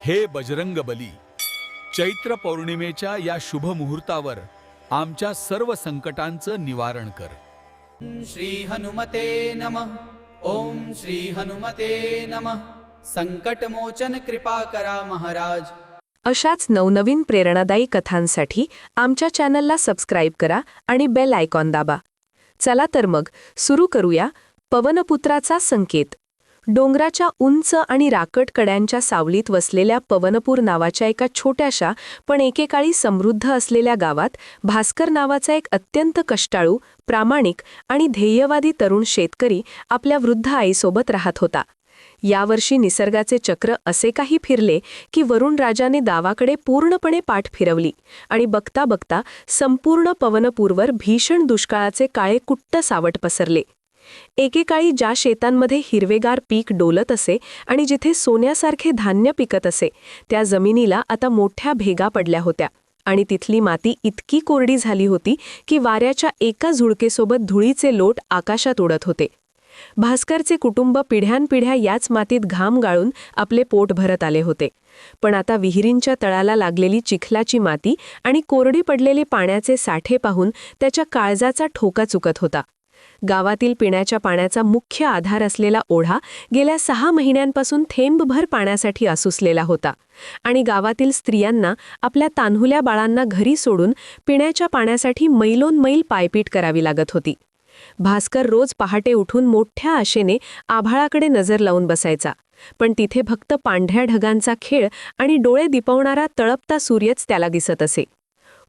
हे बजरंग बली, चैत्र पौर्णिमेच्या या शुभ मुहूर्तावर आमच्या सर्व संकटांचं निवारण कर. श्री हनुमते नमः. ओम श्री हनुमते नमः. संकटमोचन कृपा करा महाराज. अशाच नवनवीन प्रेरणादायी कथांसाठी आमच्या चॅनलला सबस्क्राईब करा आणि बेल आयकॉन दाबा. चला तर मग सुरू करूया. पवनपुत्राचा संकेत. डोंगराच्या उंच आणि राकट कड्यांच्या सावलीत वसलेल्या पवनपूर नावाच्या एका छोट्याशा पण एकेकाळी समृद्ध असलेल्या गावात भास्कर नावाचा एक अत्यंत कष्टाळू, प्रामाणिक आणि ध्येयवादी तरुण शेतकरी आपल्या वृद्ध आईसोबत राहत होता. यावर्षी निसर्गाचे चक्र असे काही फिरले की वरुण राजाने गावाकडे पूर्णपणे पाठ फिरवली आणि बघता बघता संपूर्ण पवनपूरवर भीषण दुष्काळाचे काळे कुट्ट सावट पसरले. एकेकाळी ज्या शेतांमध्ये हिरवेगार पीक डोलत असे आणि जिथे सोन्यासारखे धान्य पिकत असे, त्या जमिनीला आता मोठ्या भेगा पडल्या होत्या आणि तिथली माती इतकी कोरडी झाली होती की वाऱ्याच्या एका झुळकेसोबत धुळीचे लोट आकाशात उडत होते. भास्करचे कुटुंब पिढ्यानपिढ्या याच मातीत घाम गाळून आपले पोट भरत आले होते. पण आता विहिरींच्या तळाला लागलेली चिखलाची माती आणि कोरडी पडलेले पाण्याचे साठे पाहून त्याच्या काळजाचा ठोका चुकत होता. गावातील पिण्याच्या पाण्याचा मुख्य आधार असलेला ओढा गेल्या 6 महिन्यांपासून थेंबभर पाण्यासाठी आसुसलेला होता आणि गावातील स्त्रियांना आपल्या तान्हुल्या बाळांना घरी सोडून पिण्याच्या पाण्यासाठी मैलोनमैल पायपीट करावी लागत होती. भास्कर रोज पहाटे उठून मोठ्या आशेने आभाळाकडे नजर लावून बसायचा, पण तिथे फक्त पांढऱ्या ढगांचा खेळ आणि डोळे दिपवणारा तळपता सूर्यच त्याला दिसत असे.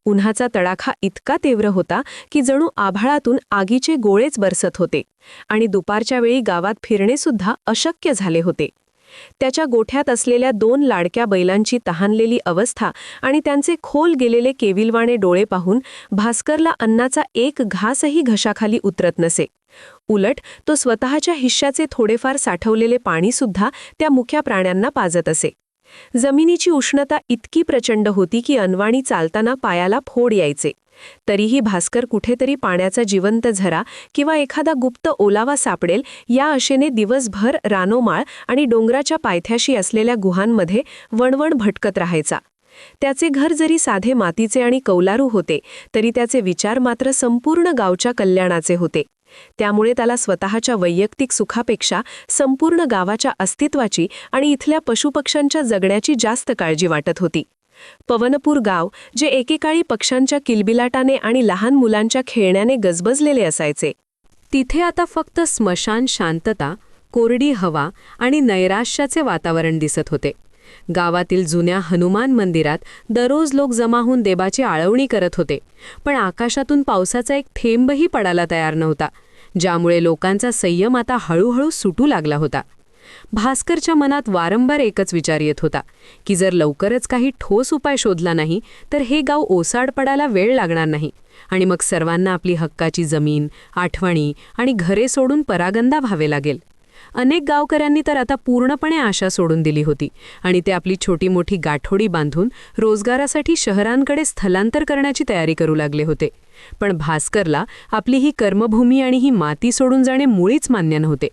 उन्हाचा तडाखा इतका तीव्र होता की जणू आभाळातून आगीचे गोळेच बरसत होते आणि दुपारच्या वेळी गावात फिरणेसुद्धा अशक्य झाले होते. त्याच्या गोठ्यात असलेल्या 2 लाडक्या बैलांची तहानलेली अवस्था आणि त्यांचे खोल गेलेले केविलवाणे डोळे पाहून भास्करला अन्नाचा एक घासही घशाखाली उतरत नसे. उलट तो स्वतःच्या हिश्श्याचे थोडेफार साठवलेले पाणीसुद्धा त्या मुक्या प्राण्यांना पाजत असे. जमिनीची उष्णता इतकी प्रचंड होती की अनवाणी चालताना पायाला फोड यायचे. तरीही भास्कर कुठेतरी पाण्याचा जिवंत झरा किंवा एखादा गुप्त ओलावा सापडेल या आशेने दिवसभर रानोमाळ आणि डोंगराच्या पायथ्याशी असलेल्या गुहांमध्ये वणवण भटकत राहायचा. त्याचे घर जरी साधे मातीचे आणि कौलारू होते तरी त्याचे विचार मात्र संपूर्ण गावच्या कल्याणाचे होते. त्यामुळे त्याला स्वतःच्या वैयक्तिक सुखापेक्षा संपूर्ण गावाच्या अस्तित्वाची आणि इथल्या पशुपक्ष्यांच्या जगण्याची जास्त काळजी वाटत होती. पवनपूर गाव, जे एकेकाळी पक्ष्यांच्या किलबिलाटाने आणि लहान मुलांच्या खेळण्याने गजबजलेले असायचे, तिथे आता फक्त स्मशान शांतता, कोरडी हवा आणि नैराश्याचे वातावरण दिसत होते. गावातील जुन्या हनुमान मंदिरात दररोज लोक जमा होऊन देवाची आळवणी करत होते, पण आकाशातून पावसाचा एक थेंबही पडायला तयार नव्हता, ज्यामुळे लोकांचा संयम आता हळूहळू सुटू लागला होता. भास्करच्या मनात वारंवार एकच विचार येत होता की जर लवकरच काही ठोस उपाय शोधला नाही तर हे गाव ओसाड पडायला वेळ लागणार नाही आणि मग सर्वांना आपली हक्काची जमीन, आठवणी आणि घरे सोडून परागंदा व्हावे लागेल. अनेक गावकऱ्यांनी तर आता पूर्णपणे आशा सोडून दिली होती आणि ते आपली छोटी मोठी गाठोडी बांधून रोजगारासाठी शहरांकडे स्थलांतर करण्याची तयारी करू लागले होते. पण भास्करला आपली ही कर्मभूमी आणि ही माती सोडून जाणे मुळीच मान्य नव्हते.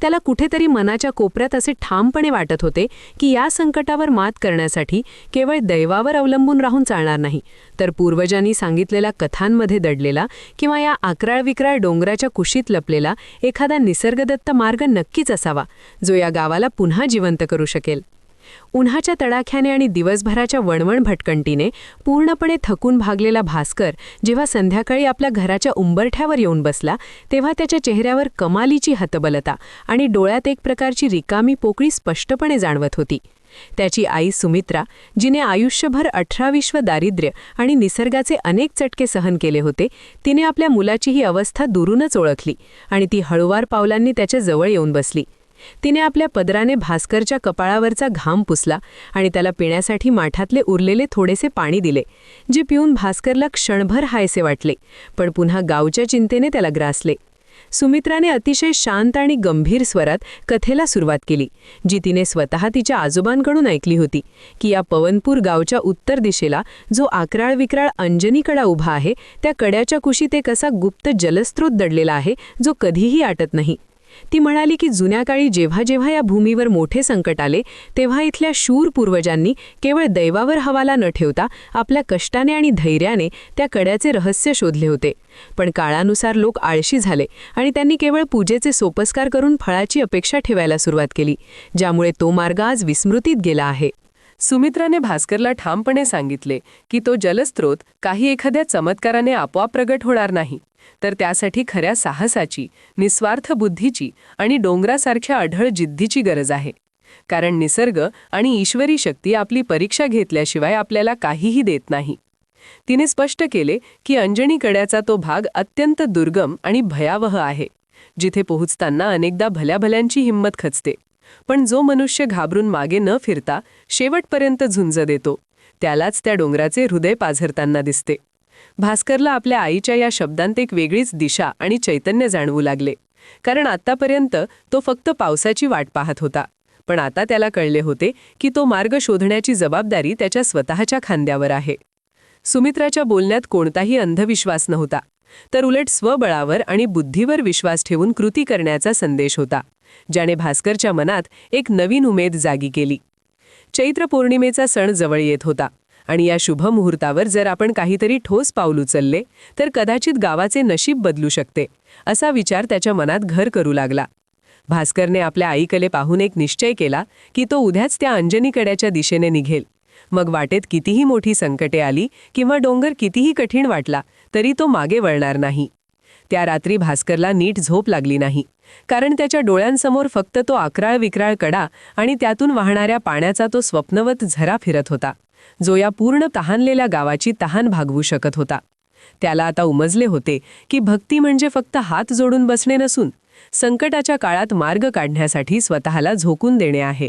त्याला कुठेतरी मनाच्या कोपऱ्यात असे ठामपणे वाटत होते की या संकटावर मात करण्यासाठी केवळ दैवावर अवलंबून राहून चालणार नाही, तर पूर्वजांनी सांगितलेल्या कथांमध्ये दडलेला किंवा या आकराळविक्राळ डोंगराच्या कुशीत लपलेला एखादा निसर्गदत्त मार्ग नक्कीच असावा, जो या गावाला पुन्हा जिवंत करू शकेल. उन्हाच्या तडाख्याने आणि दिवसभराच्या वणवण भटकंटीने पूर्णपणे थकून भागलेला भास्कर जेव्हा संध्याकाळी आपल्या घराच्या उंबरठ्यावर येऊन बसला तेव्हा त्याच्या चेहऱ्यावर कमालीची हतबलता आणि डोळ्यात एक प्रकारची रिकामी पोकळी स्पष्टपणे जाणवत होती. त्याची आई सुमित्रा, जिने आयुष्यभर 18 दारिद्र्य आणि निसर्गाचे अनेक चटके सहन केले होते, तिने आपल्या मुलाची ही अवस्था दुरूनच ओळखली आणि ती हळूवार पावलांनी त्याच्या जवळ येऊन बसली. तिने आपल्या पदराने भास्करच्या कपाळावरचा घाम पुसला आणि त्याला पिण्यासाठी माठातले उरलेले थोडेसे पाणी दिले, जे पिऊन भास्करला क्षणभर हायसे वाटले, पण पुन्हा गावच्या चिंतेने त्याला ग्रासले. सुमित्राने अतिशय शांत आणि गंभीर स्वरात कथेला सुरुवात केली, जी तिने स्वतः तिच्या आजोबांकडून ऐकली होती, की या पवनपूर गावच्या उत्तर दिशेला जो आकराळविक्राळ अंजनीकडा उभा आहे त्या कड्याच्या कुशीत एक असा गुप्त जलस्रोत दडलेला आहे जो कधीही आटत नाही. ती म्हणाली की जुन्या काळी जेव्हा जेव्हा या भूमीवर मोठे संकट आले तेव्हा इथल्या शूर पूर्वजांनी केवळ दैवावर हवाला न ठेवता आपल्या कष्टाने आणि धैर्याने त्या कड्याचे रहस्य शोधले होते. पण काळानुसार लोक आळशी झाले आणि त्यांनी केवळ पूजेचे सोपस्कार करून फळाची अपेक्षा ठेवायला सुरुवात केली, ज्यामुळे तो मार्ग आज विस्मृतीत गेला आहे. सुमित्राने भास्करला ठामपणे सांगितले की तो जलस्रोत काही एखाद्या चमत्काराने आपोआप प्रगट होणार नाही, तर त्यासाठी खऱ्या साहसाची, निस्वार्थ बुद्धीची आणि डोंगरासारख्या अढळ जिद्दीची गरज आहे. कारण निसर्ग आणि ईश्वरी शक्ती आपली परीक्षा घेतल्याशिवाय आपल्याला काहीही देत नाही. तिने स्पष्ट केले की अंजनी कड्याचा तो भाग अत्यंत दुर्गम आणि भयावह आहे, जिथे पोहोचताना अनेकदा भल्याभल्यांची हिंमत खचते. पण जो मनुष्य घाबरून मागे न फिरता शेवटपर्यंत झुंज देतो, त्यालाच त्या डोंगराचे हृदय पाझरताना दिसते. भास्करला आपल्या आईच्या या शब्दांत एक वेगळीच दिशा आणि चैतन्य जाणवू लागले. कारण आत्तापर्यंत तो फक्त पावसाची वाट पाहत होता, पण आता त्याला कळले होते की तो मार्ग शोधण्याची जबाबदारी त्याच्या स्वतःच्या खांद्यावर आहे. सुमित्राच्या बोलण्यात कोणताही अंधविश्वास नव्हता, तर उलट स्वबळावर आणि बुद्धीवर विश्वास ठेवून कृती करण्याचा संदेश होता, ज्याने भास्करच्या मनात एक नवीन उमेद जागी केली. चैत्र पौर्णिमेचा सण जवळ येत होता आणि या शुभ मुहूर्तावर जर आपण काहीतरी ठोस पाऊल उचलले तर कदाचित गावाचे नशीब बदलू शकते, असा विचार त्याच्या मनात घर करू लागला. भास्करने आपल्या आईकडे पाहून एक निश्चय केला की तो उद्याच त्या अंजनी कड्याच्या दिशेने निघेल. मग वाटेत कितीही मोठी संकटे आली किंवा डोंगर कितीही कठीण वाटला तरी तो मागे वळणार नाही. त्या रात्री भास्करला नीट झोप लागली नाही, कारण त्याच्या डोळ्यांसमोर फक्त तो अकराळ विक्राळ कडा आणि त्यातून वाहणाऱ्या पाण्याचा तो स्वप्नवत झरा फिरत होता, जो या पूर्ण तहानलेल्या गावाची तहान भागवू शकत होता. त्याला आता उमजले होते की भक्ती म्हणजे फक्त हात जोडून बसणे नसून संकटाच्या काळात मार्ग काढण्यासाठी स्वतःला झोकून देणे आहे.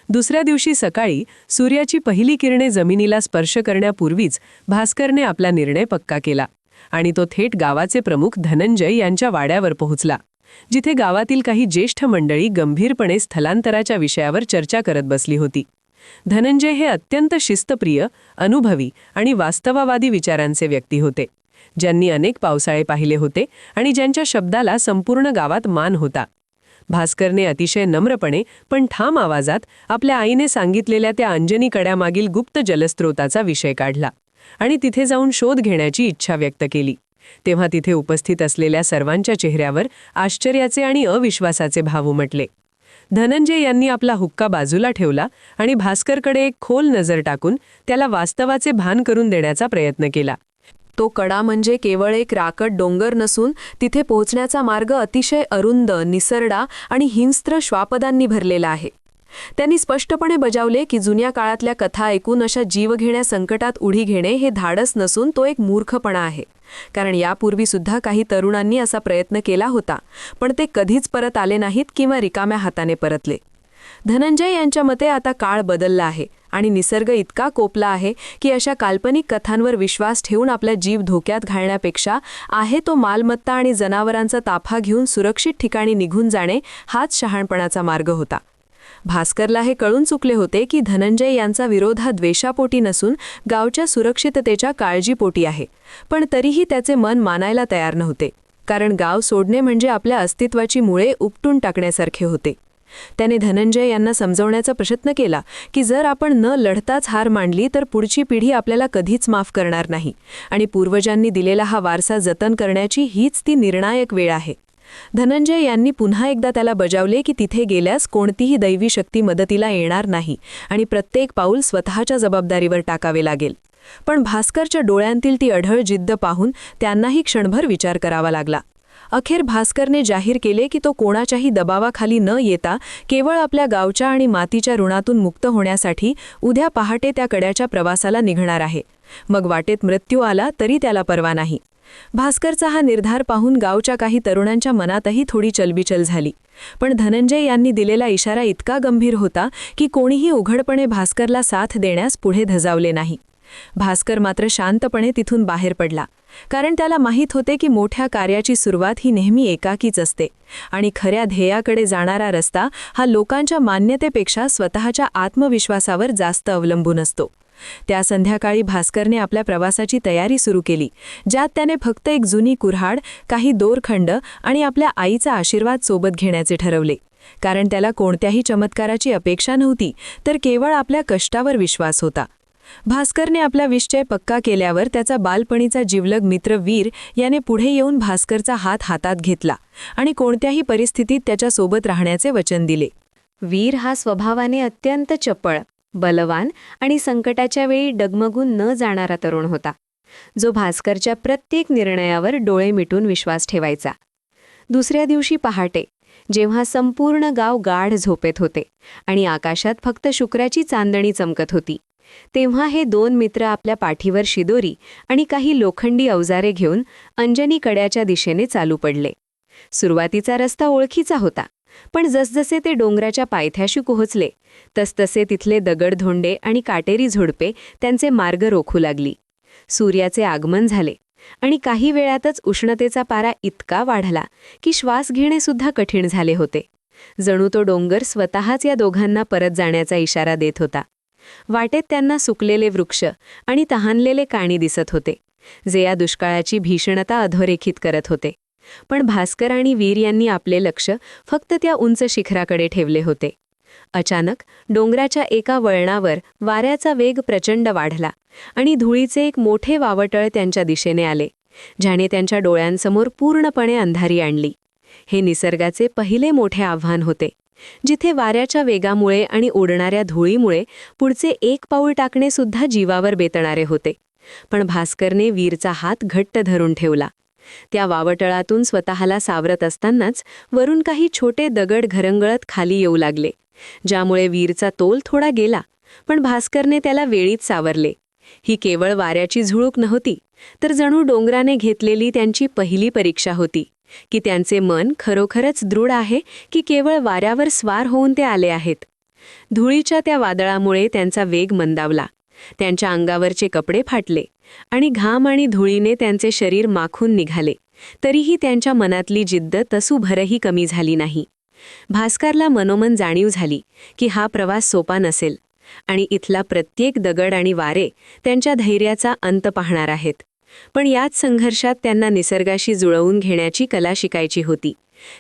दुसऱ्या दिवशी सकाळी सूर्याची पहिली किरणे जमिनीला स्पर्श करण्यापूर्वीच भास्करने आपला निर्णय पक्का केला आणि तो थेट गावाचे प्रमुख धनंजय यांच्या वाड्यावर पोहोचला, जिथे गावातील काही ज्येष्ठ मंडळी गंभीरपणे स्थलांतराच्या विषयावर चर्चा करत बसली होती. धनंजय हे अत्यंत शिस्तप्रिय, अनुभवी आणि वास्तववादी विचारांचे व्यक्ती होते, ज्यांनी अनेक पावसाळे पाहिले होते आणि ज्यांच्या शब्दाला संपूर्ण गावात मान होता. भास्करने अतिशय नम्रपणे पण ठाम आवाजात आपल्या आईने सांगितलेल्या त्या अंजनी कड्यामागील गुप्त जलस्रोताचा विषय काढला आणि तिथे जाऊन शोध घेण्याची इच्छा व्यक्त केली. तेव्हा तिथे उपस्थित असलेल्या सर्वांच्या चेहऱ्यावर आश्चर्याचे आणि अविश्वासाचे भाव उमटले. धनंजय यांनी आपला हुक्का बाजूला ठेवला आणि भास्करकडे एक खोल नजर टाकून त्याला वास्तवाचे भान करून देण्याचा प्रयत्न केला. तो कडा म्हणजे केवळ एक राकट डोंगर नसून तिथे पोहोचण्याचा मार्ग अतिशय अरुंद, निसरडा आणि हिंस्त्र श्वापदांनी भरलेला आहे. त्यांनी स्पष्टपणे बजावले की जुन्या काळातल्या कथा ऐकून अशा जीवघेण्या संकटात उडी घेणे हे धाडस नसून तो एक मूर्खपणा आहे. कारण यापूर्वी सुद्धा काही तरुणांनी असा प्रयत्न केला होता, पण ते कधीच परत आले नाहीत किंवा रिकाम्या हाताने परतले. धनंजय यांच्या मते आता काळ बदलला आहे आणि निसर्ग इतका कोपला आहे की अशा काल्पनिक कथांवर विश्वास ठेवून आपला जीव धोक्यात घालण्यापेक्षा आहे तो मालमत्ता आणि जनावरांचा ताफा घेऊन सुरक्षित ठिकाणी निघून जाणे हाच शहाणपणाचा मार्ग होता. भास्करला हे कळून चुकले होते की धनंजय यांचा विरोध हा द्वेषापोटी नसून गावच्या सुरक्षिततेच्या काळजीपोटी आहे, पण तरीही त्याचे मन मानायला तयार नव्हते, कारण गाव सोडणे म्हणजे आपल्या अस्तित्वाची मुळे उपटून टाकण्यासारखे होते. त्याने धनंजय यांना समजवण्याचा प्रयत्न केला की जर आपण न लढताच हार मांडली तर पुढची पिढी आपल्याला कधीच माफ करणार नाही आणि पूर्वजांनी दिलेला हा वारसा जतन करण्याची हीच ती निर्णायक वेळ आहे. धनंजय यांनी पुन्हा एकदा त्याला बजावले की तिथे गेल्यास कोणतीही दैवी शक्ती मदतीला येणार नाही आणि प्रत्येक पाऊल स्वतःच्या जबाबदारीवर टाकावे लागेल. पण भास्करच्या डोळ्यांतील ती अढळ जिद्द पाहून त्यांनाही क्षणभर विचार करावा लागला. अखेर भास्करने जाहीर केले की तो कोणाच्याही दबावाखाली न येता केवळ आपल्या गावच्या आणि मातीच्या ऋणातून मुक्त होण्यासाठी उद्या पहाटे त्या कड्याच्या प्रवासाला निघणार आहे. मग वाटेत मृत्यू आला तरी त्याला पर्वा नाही. भास्करचा हा निर्धार पाहून गावच्या काही तरुणांच्या मनातही थोडी चलबिचल झाली, पण धनंजय यांनी दिलेला इशारा इतका गंभीर होता की कोणीही उघडपणे भास्करला साथ देण्यास पुढे धजावले नाही. भास्कर मात्र शांतपणे तिथून बाहेर पडला, कारण त्याला माहीत होते की मोठ्या कार्याची सुरुवात ही नेहमी एकाकीच असते आणि खऱ्या ध्येयाकडे जाणारा रस्ता हा लोकांच्या मान्यतेपेक्षा स्वतःच्या आत्मविश्वासावर जास्त अवलंबून असतो. त्या संध्याकाळी भास्करने आपल्या प्रवासाची तयारी सुरू केली, ज्यात त्याने फक्त एक जुनी कुऱ्हाड, काही दोरखंड आणि आपल्या आईचा आशीर्वाद सोबत घेण्याचे ठरवले. कारण त्याला कोणत्याही चमत्काराची अपेक्षा नव्हती, तर केवळ आपल्या कष्टावर विश्वास होता. भास्करने आपला निश्चय पक्का केल्यावर त्याचा बालपणीचा जिवलग मित्र वीर याने पुढे येऊन भास्करचा हात हातात घेतला आणि कोणत्याही परिस्थितीत त्याच्यासोबत राहण्याचे वचन दिले. वीर हा स्वभावाने अत्यंत चपळ, बलवान आणि संकटाच्या वेळी डगमगून न जाणारा तरुण होता, जो भास्करच्या प्रत्येक निर्णयावर डोळे मिटून विश्वास ठेवायचा. दुसऱ्या दिवशी पहाटे, जेव्हा संपूर्ण गाव गाढ झोपेत होते आणि आकाशात फक्त शुक्राची चांदणी चमकत होती, तेव्हा हे दोन मित्र आपल्या पाठीवर शिदोरी आणि काही लोखंडी अवजारे घेऊन अंजनी कड्याच्या दिशेने चालू पडले. सुरुवातीचा रस्ता ओळखीचा होता, पण जसजसे ते डोंगराच्या पायथ्याशी पोहोचले तसतसे तिथले दगडधोंडे आणि काटेरी झुडपे त्यांचे मार्ग रोखू लागली. सूर्याचे आगमन झाले आणि काही वेळातच उष्णतेचा पारा इतका वाढला की श्वास घेणे सुद्धा कठीण झाले होते. जणू तो डोंगर स्वतःच या दोघांना परत जाण्याचा इशारा देत होता. वाटेत त्यांना सुकलेले वृक्ष आणि तहानलेले काणी दिसत होते, जे या दुष्काळाची भीषणता अधोरेखित करत होते. पण भास्कर आणि वीर यांनी आपले लक्ष फक्त त्या उंच शिखराकडे ठेवले होते. अचानक डोंगराच्या एका वळणावर वाऱ्याचा वेग प्रचंड वाढला आणि धुळीचे एक मोठे वावटळ त्यांच्या दिशेने आले, ज्याने त्यांच्या डोळ्यांसमोर पूर्णपणे अंधारी आणली. हे निसर्गाचे पहिले मोठे आव्हान होते, जिथे वाऱ्याच्या वेगामुळे आणि उडणाऱ्या धुळीमुळे पुढचे एक पाऊल टाकणे सुद्धा जीवावर बेतणारे होते. पण भास्करने वीरचा हात घट्ट धरून ठेवला. त्या वावटळातून स्वतःला सावरत असतानाच वरून काही छोटे दगड घरंगळत खाली येऊ लागले, ज्यामुळे वीरचा तोल थोडा गेला, पण भास्करने त्याला वेळीच सावरले. ही केवळ वाऱ्याची झुळूक नव्हती, तर जणू डोंगराने घेतलेली त्यांची पहिली परीक्षा होती, की त्यांचे मन खरोखरच दृढ आहे की केवळ वाऱ्यावर स्वार होऊन ते आले आहेत. धुळीच्या त्या वादळामुळे त्यांचा वेग मंदावला, त्यांच्या अंगावरचे कपडे फाटले आणि घाम आणि धुळीने त्यांचे शरीर माखून निघाले. तरीही त्यांच्या मनातली जिद्द तसूभरही कमी झाली नाही. भास्करला मनोमन जाणीव झाली की हा प्रवास सोपा नसेल आणि इथला प्रत्येक दगड आणि वारे त्यांच्या धैर्याचा अंत पाहणार आहेत. पण याच संघर्षात त्यांना निसर्गाशी जुळवून घेण्याची कला शिकायची होती,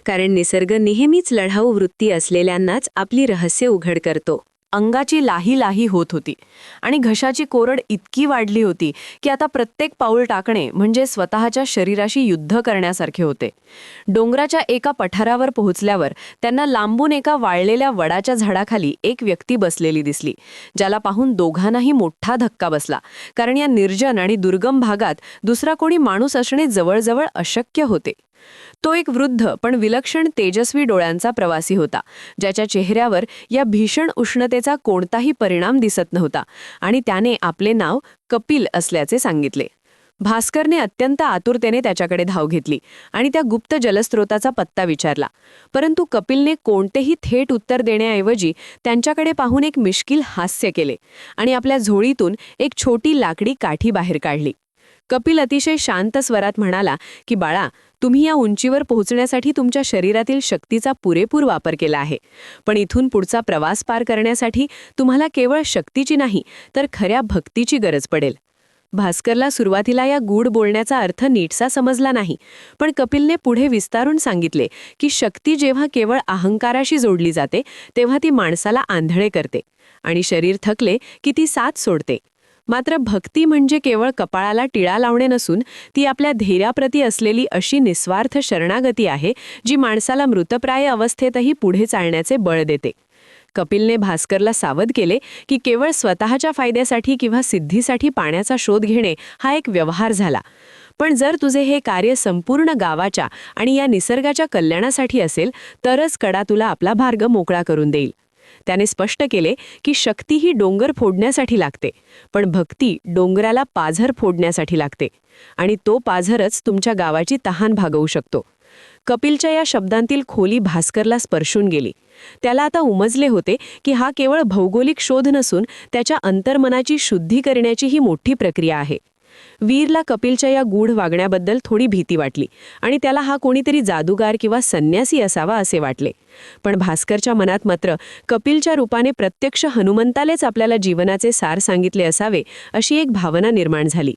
कारण निसर्ग नेहमीच लढाऊ वृत्ती असलेल्यांनाच आपली रहस्य उघड करतो. अंगाची लाही लाही होत होती आणि घशाची कोरड इतकी वाढली होती की आता प्रत्येक पाऊल टाकणे म्हणजे स्वतःच्या शरीराशी युद्ध करण्यासारखे होते. डोंगराच्या एका पठारावर पोहोचल्यावर त्यांना लांबून एका वाळलेल्या वडाच्या झाडाखाली एक व्यक्ती बसलेली दिसली, ज्याला पाहून दोघांनाही मोठा धक्का बसला, कारण या निर्जन आणि दुर्गम भागात दुसरा कोणी माणूस असणे जवळजवळ अशक्य होते. तो एक वृद्ध पण विलक्षण तेजस्वी डोळ्यांचा प्रवासी होता, ज्याच्या चेहऱ्यावर या भीषण उष्णतेचा कोणताही परिणाम दिसत नव्हता आणि त्याने आपले नाव कपिल असल्याचे सांगितले. भास्करने अत्यंत आतुरतेने त्याच्याकडे धाव घेतली आणि त्या गुप्त जलस्रोताचा पत्ता विचारला, परंतु कपिलने कोणतेही थेट उत्तर देण्याऐवजी त्यांच्याकडे पाहून एक मिश्किल हास्य केले आणि आपल्या झोळीतून एक छोटी लाकडी काठी बाहेर काढली. कपिल अतिशय शांत स्वरात म्हणाला की बाळा, तुम्ही या उंचीवर पोहोचण्यासाठी तुमच्या शरीरातील शक्तीचा पुरेपूर वापर केला आहे, पण इथून पुढचा प्रवास पार करण्यासाठी तुम्हाला केवळ शक्तीची नाही तर खऱ्या भक्तीची गरज पडेल. भास्करला सुरुवातीला या गूढ बोलण्याचा अर्थ नीटसा समजला नाही, पण कपिलने पुढे विस्तारून सांगितले की शक्ती जेव्हा केवळ अहंकाराशी जोडली जाते तेव्हा ती माणसाला आंधळे करते आणि शरीर थकले की ती साथ सोडते. मात्र भक्ती म्हणजे केवळ कपाळाला टिळा लावणे नसून ती आपल्या धैर्याप्रती असलेली अशी निस्वार्थ शरणागती आहे जी माणसाला मृतप्राय अवस्थेतही पुढे चालण्याचे बळ देते. कपिलने भास्करला सावध केले की केवळ स्वतःच्या फायद्यासाठी किंवा सिद्धीसाठी पाण्याचा शोध घेणे हा एक व्यवहार झाला, पण जर तुझे हे कार्य संपूर्ण गावाच्या आणि या निसर्गाच्या कल्याणासाठी असेल तरच कडा तुला आपला मार्ग मोकळा करून देईल. त्याने स्पष्ट केले की शक्ती ही डोंगर फोडण्यासाठी लागते, पण भक्ती डोंगराला पाझर फोडण्यासाठी लागते आणि तो पाझरच तुमच्या गावाची तहान भागवू शकतो. कपिलच्या या शब्दांतील खोली भास्करला स्पर्शून गेली. त्याला आता उमजले होते की हा केवळ भौगोलिक शोध नसून त्याच्या अंतर्मनाची शुद्धी करण्याची ही मोठी प्रक्रिया आहे. वीरला कपिलच्या या गूढ वागण्याबद्दल थोडी भीती वाटली आणि त्याला हा कोणीतरी जादूगार किंवा संन्यासी असावा असे वाटले. पण भास्करच्या मनात मात्र कपिलच्या रूपाने प्रत्यक्ष हनुमंतालेच आपल्याला जीवनाचे सार सांगितले असावे अशी एक भावना निर्माण झाली.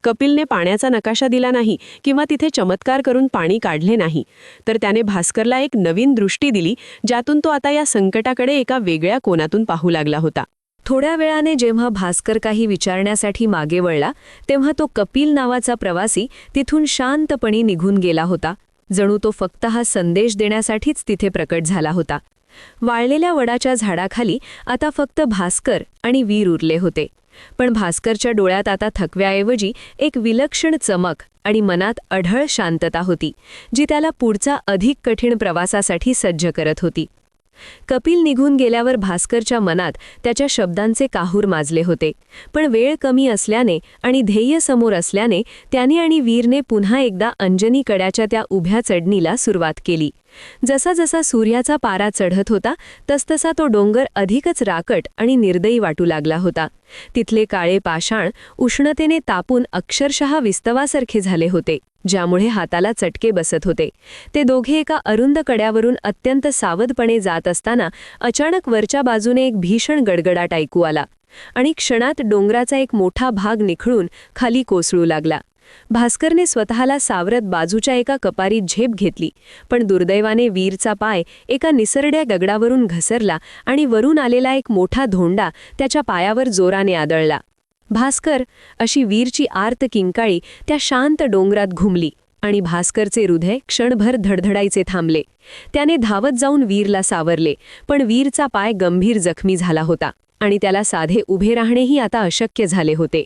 कपिलने पाण्याचा नकाशा दिला नाही किंवा तिथे चमत्कार करून पाणी काढले नाही, तर त्याने भास्करला एक नवीन दृष्टी दिली, ज्यातून तो आता या संकटाकडे एका वेगळ्या कोनातून पाहू लागला होता. थोड्या वेळाने जेव्हा भास्कर काही विचारण्यासाठी मागे वळला, तेव्हा तो कपिल नावाचा प्रवासी तिथून शांतपणे निघून गेला होता. जणू तो फक्त हा संदेश देण्यासाठीच तिथे प्रकट झाला होता. वाळलेल्या वडाच्या झाडाखाली आता फक्त भास्कर आणि वीर उरले होते. पण भास्करच्या डोळ्यात आता थकव्याऐवजी एक विलक्षण चमक आणि मनात अढळ शांतता होती, जी त्याला पुढचा अधिक कठीण प्रवासासाठी सज्ज करत होती. कपिल निघून गेल्यावर भास्करच्या मनात त्याच्या शब्दांचे काहूर माजले होते. पण वेळ कमी असल्याने आणि ध्येय समोर असल्याने त्याने आणि वीरने पुन्हा एकदा अंजनी कड्याच्या त्या उभ्या चढणीला सुरुवात केली. जसा जसा सूर्याचा पारा चढत होता तसतसा तो डोंगर अधिकच राकट आणि निर्दयी वाटू लागला होता. तिथले काळे पाषाण उष्णतेने तापून अक्षरशः विस्तवासारखे झाले होते, ज्यामुळे हाताला चटके बसत होते. ते दोघे एका अरुंद कड्यावरून अत्यंत सावधपणे जात असताना अचानक वरच्या बाजूने एक भीषण गडगडाट ऐकू आला आणि क्षणात डोंगराचा एक मोठा भाग निखळून खाली कोसळू लागला. भास्करने स्वतःला सावरत बाजूच्या एका कपारीत झेप घेतली, पण दुर्दैवाने वीरचा पाय एका निसरड्या दगडावरून घसरला आणि वरून आलेला एक मोठा धोंडा त्याच्या पायावर जोराने आदळला. भास्कर, अशी वीरची आर्त किंकाळी त्या शांत डोंगरात घुमली आणि भास्करचे हृदय क्षणभर धडधडायचे थांबले. त्याने धावत जाऊन वीरला सावरले, पण वीरचा पाय गंभीर जखमी झाला होता आणि त्याला साधे उभे राहणेही आता अशक्य झाले होते.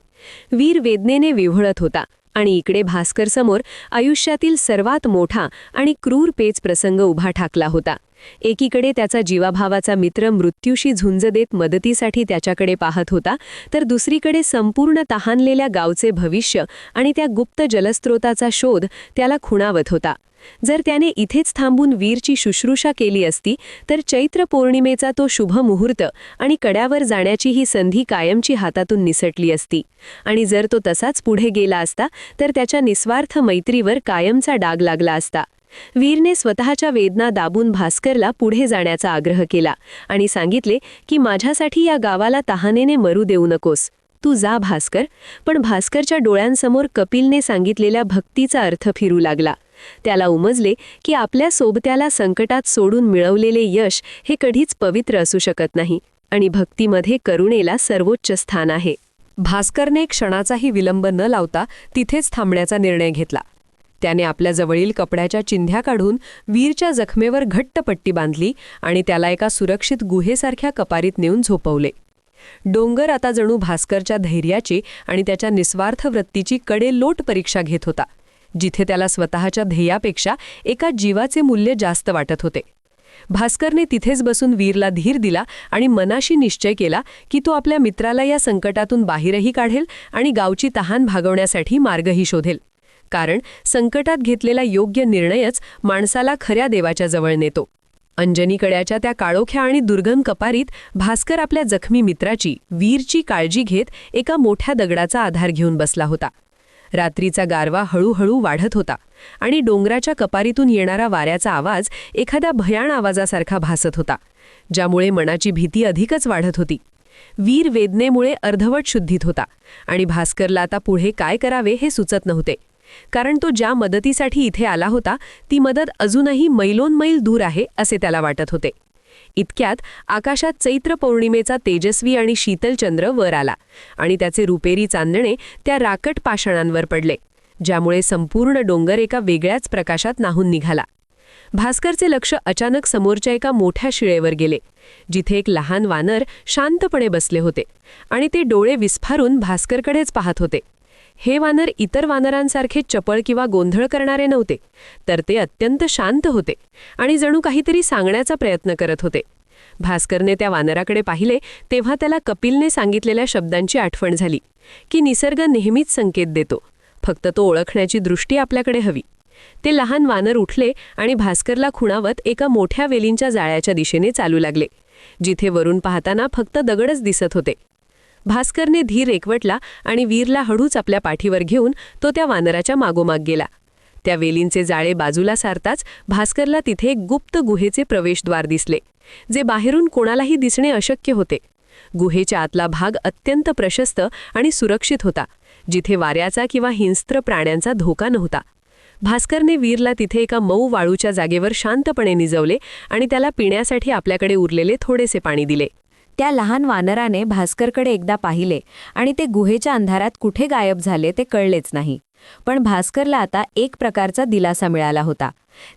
वीर वेदनेने विव्हळत होता आणि इकडे भास्करसमोर आयुष्यातील सर्वात मोठा आणि क्रूर पेच प्रसंग उभा ठाकला होता. एकीकडे त्याचा जीवाभावाचा मित्र मृत्यूशी झुंज देत मदतीसाठी त्याच्याकडे पाहत होता, तर दुसरीकडे संपूर्ण तहानलेल्या गावचे भविष्य आणि त्या गुप्त जलस्रोताचा शोध त्याला खुणावत होता. जर त्याने इथेच थांबून वीरची शुश्रूषा केली असती तर चैत्र पौर्णिमेचा तो शुभ मुहूर्त आणि कड्यावर जाण्याची ही संधी कायमची हातातून निसटली असती. आणि जर तो तसाच पुढे गेला असता तर त्याच्या निस्वार्थ मैत्रीवर कायमचा डाग लागला असता. वीरने स्वतःच्या वेदना दाबून भास्करला पुढे जाण्याचा आग्रह केला आणि सांगितले की माझ्यासाठी या गावाला तहानेने मरू देऊ नकोस, तू जा भास्कर. पण भास्करच्या डोळ्यांसमोर कपिलने सांगितलेल्या भक्तीचा अर्थ फिरू लागला. त्याला उमजले की आपल्या सोबत्याला संकटात सोडून मिळवलेले यश हे कधीच पवित्र असू शकत नाही आणि भक्तीमध्ये करुणेला सर्वोच्च स्थान आहे. भास्करने क्षणाचाही विलंब न लावता तिथेच थांबण्याचा निर्णय घेतला. त्याने आपल्या जवळील कपड्याच्या चिंध्या काढून वीरच्या जखमेवर घट्ट पट्टी बांधली आणि त्याला एका सुरक्षित गुहेसारख्या कपारीत नेऊन झोपवले. डोंगर आता जणू भास्करच्या धैर्याची आणि त्याच्या निस्वार्थ वृत्तीची कडेलोट परीक्षा घेत होता, जिथे त्याला स्वतःच्या ध्येयापेक्षा एका जीवाचे मूल्य जास्त वाटत होते. भास्करने तिथेच बसून वीरला धीर दिला आणि मनाशी निश्चय केला की तो आपल्या मित्राला या संकटातून बाहेरही काढेल आणि गावची तहान भागवण्यासाठी मार्गही शोधेल. कारण संकटात घेतलेला योग्य निर्णयच माणसाला खऱ्या देवाच्या जवळ नेतो. अंजनी कड्याच्या त्या काळोख्या आणि दुर्गम कपारीत भास्कर आपल्या जखमी मित्राची, वीरची काळजी घेत एका मोठ्या दगडाचा आधार घेऊन बसला होता. रात्रीचा गारवा हळूहळू वाढत होता आणि डोंगराच्या कपारीतून येणारा वाऱ्याचा आवाज एखाद्या भयाण आवाजासारखा भासत होता, ज्यामुळे मनाची भीती अधिकच वाढत होती. वीर वेदनेमुळे अर्धवट शुद्धीत होता आणि भास्करला आता पुढे काय करावे हे सुचत नव्हते. कारण तो ज्या मदतीसाठी इथे आला होता ती मदत अजूनही मैलोनमैल दूर आहे असे त्याला वाटत होते. इतक्यात आकाशात चैत्र पौर्णिमेचा तेजस्वी आणि शीतल चंद्र वर आला आणि त्याचे रुपेरी चांदणे त्या राकट पाषाणांवर पडले, ज्यामुळे संपूर्ण डोंगर एका वेगळ्याच प्रकाशात नाहून निघाला. भास्करचे लक्ष अचानक समोरच्या एका मोठ्या शिळेवर गेले, जिथे एक लहान वानर शांतपणे बसले होते आणि ते डोळे विस्फारून भास्करकडेच पाहत होते. हे वानर इतर वानरांसारखे चपळ किंवा गोंधळ करणारे नव्हते, तर ते अत्यंत शांत होते आणि जणू काहीतरी सांगण्याचा प्रयत्न करत होते. भास्करने त्या वानराकडे पाहिले तेव्हा त्याला कपिलने सांगितलेल्या शब्दांची आठवण झाली की निसर्ग नेहमीच संकेत देतो, फक्त तो ओळखण्याची दृष्टी आपल्याकडे हवी. ते लहान वानर उठले आणि भास्करला खुणावत एका मोठ्या वेलींच्या जाळ्याच्या दिशेने चालू लागले, जिथे वरून पाहताना फक्त दगडच दिसत होते. भास्करने धीर एकवटला आणि वीरला हळूच आपल्या पाठीवर घेऊन तो त्या वानराच्या मागोमाग गेला. त्या वेलींचे जाळे बाजूला सारताच भास्करला तिथे एक गुप्त गुहेचे प्रवेशद्वार दिसले, जे बाहेरून कोणालाही दिसणे अशक्य होते. गुहेच्या आतला भाग अत्यंत प्रशस्त आणि सुरक्षित होता, जिथे वाऱ्याचा किंवा हिंस्त्र प्राण्यांचा धोका नव्हता. भास्करने वीरला तिथे एका मऊ वाळूच्या जागेवर शांतपणे निजवले आणि त्याला पिण्यासाठी आपल्याकडे उरलेले थोडेसे पाणी दिले. त्या लहान वानराने भास्करकडे एकदा पाहिले आणि ते गुहेच्या अंधारात कुठे गायब झाले ते कळलेच नाही. पण भास्करला आता एक प्रकारचा दिलासा मिळाला होता.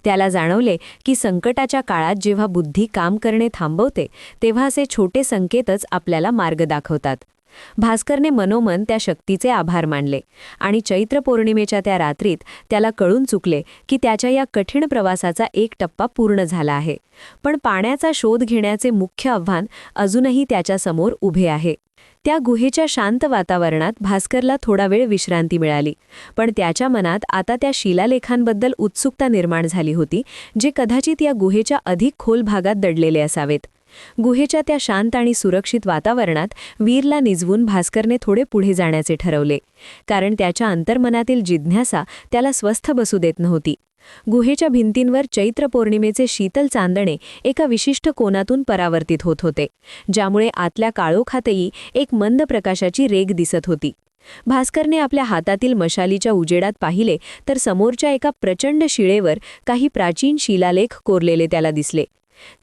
त्याला जाणवले की संकटाच्या काळात जेव्हा बुद्धी काम करणे थांबवते, तेव्हा असे छोटे संकेतच आपल्याला मार्ग दाखवतात. भास्करने मनोमन त्या शक्तीचे आभार मानले आणि चैत्र पौर्णिमेच्या त्या रात्रीत त्याला कळून चुकले की त्याच्या या कठीण प्रवासाचा एक टप्पा पूर्ण झाला आहे. पण पाण्याचा शोध घेण्याचे मुख्य आव्हान अजूनही त्याच्यासमोर उभे आहे. त्या गुहेच्या शांत वातावरणात भास्करला थोडा वेळ विश्रांती मिळाली, पण त्याच्या मनात आता त्या शिलालेखांबद्दल उत्सुकता निर्माण झाली होती, जे कदाचित या गुहेच्या अधिक खोल भागात दडलेले असावेत. गुहेच्या त्या शांत आणि सुरक्षित वातावरणात वीरला निजवून भास्करने थोडे पुढे जाण्याचे ठरवले, कारण त्याच्या अंतर्मनातील जिज्ञासा त्याला स्वस्थ बसू देत नव्हती. गुहेच्या भिंतींवर चैत्र पौर्णिमेचे शीतल चांदणे एका विशिष्ट कोनातून परावर्तित होत होते, ज्यामुळे आतल्या काळोखातही एक मंद प्रकाशाची रेघ दिसत होती. भास्करने आपल्या हातातील मशालीच्या उजेडात पाहिले तर समोरच्या एका प्रचंड शिळेवर काही प्राचीन शिलालेख कोरलेले त्याला दिसले.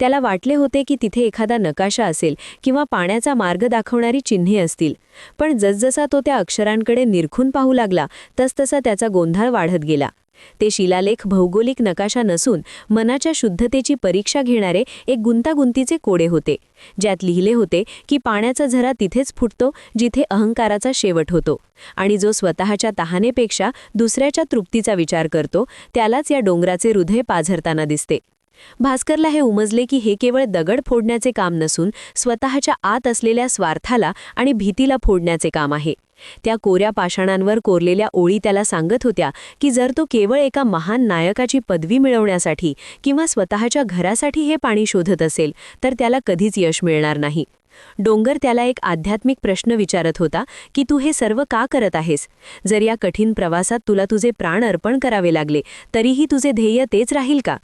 त्याला वाटले होते की तिथे एखादा नकाशा असेल किंवा पाण्याचा मार्ग दाखवणारी चिन्हे असतील, पण जसजसा तो त्या अक्षरांकडे निरखून पाहू लागला तसतसा त्याचा गोंधळ वाढत गेला. ते शिलालेख भौगोलिक नकाशा नसून मनाच्या शुद्धतेची परीक्षा घेणारे एक गुंतागुंतीचे कोडे होते, ज्यात लिहिले होते की पाण्याचा झरा तिथेच फुटतो जिथे अहंकाराचा शेवट होतो, आणि जो स्वतःच्या तहानेपेक्षा दुसऱ्याच्या तृप्तीचा विचार करतो त्यालाच या डोंगराचे हृदय पाझरताना दिसते. भास्करला हे उमजले की हे केवळ दगड फोडण्याचे काम नसून स्वतःच्या आत असलेल्या स्वार्थाला आणि भीतीला फोडण्याचे काम आहे. त्या कोऱ्या पाषाणांवर कोरलेल्या ओळी त्याला सांगत होत्या की जर तो केवळ एका महान नायकाची पदवी मिळवण्यासाठी किंवा स्वतःच्या घरासाठी हे पाणी शोधत असेल तर त्याला कधीच यश मिळणार नाही. डोंगर त्याला एक आध्यात्मिक प्रश्न विचारत होता की तू हे सर्व का करत आहेस? जर या कठीण प्रवासात तुला तुझे प्राण अर्पण करावे लागले तरीही तुझे ध्येय तेच राहील का?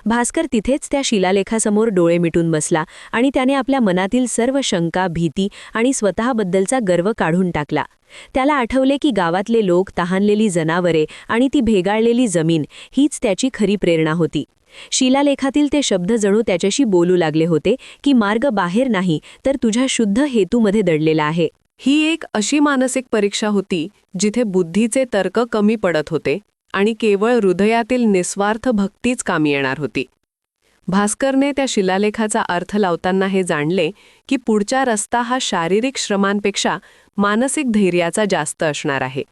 भास्कर तिथेच त्या शिलालेखासमोर डोळे मिटून बसला आणि त्याने आपल्या मनातील सर्व शंका, भीती आणि स्वतःबद्दलचा गर्व काढून टाकला. त्याला आठवले की गावातले लोक, तहानलेली जनावरे आणि ती भेगाळलेली जमीन हीच त्याची खरी प्रेरणा होती. शिलालेखातील ते शब्द जणू त्याच्याशी बोलू लागले होते की मार्ग बाहेर नाही तर तुझ्या शुद्ध हेतूमध्ये दडलेला आहे. ही एक अशी मानसिक परीक्षा होती जिथे बुद्धीचे तर्क कमी पडत होते आणि केवळ हृदयातील निस्वार्थ भक्तीच कामी येणार होती. भास्करने त्या शिलालेखाचा अर्थ लावताना हे जाणले की पुढचा रस्ता हा शारीरिक श्रमांपेक्षा मानसिक धैर्याचा जास्त असणार आहे.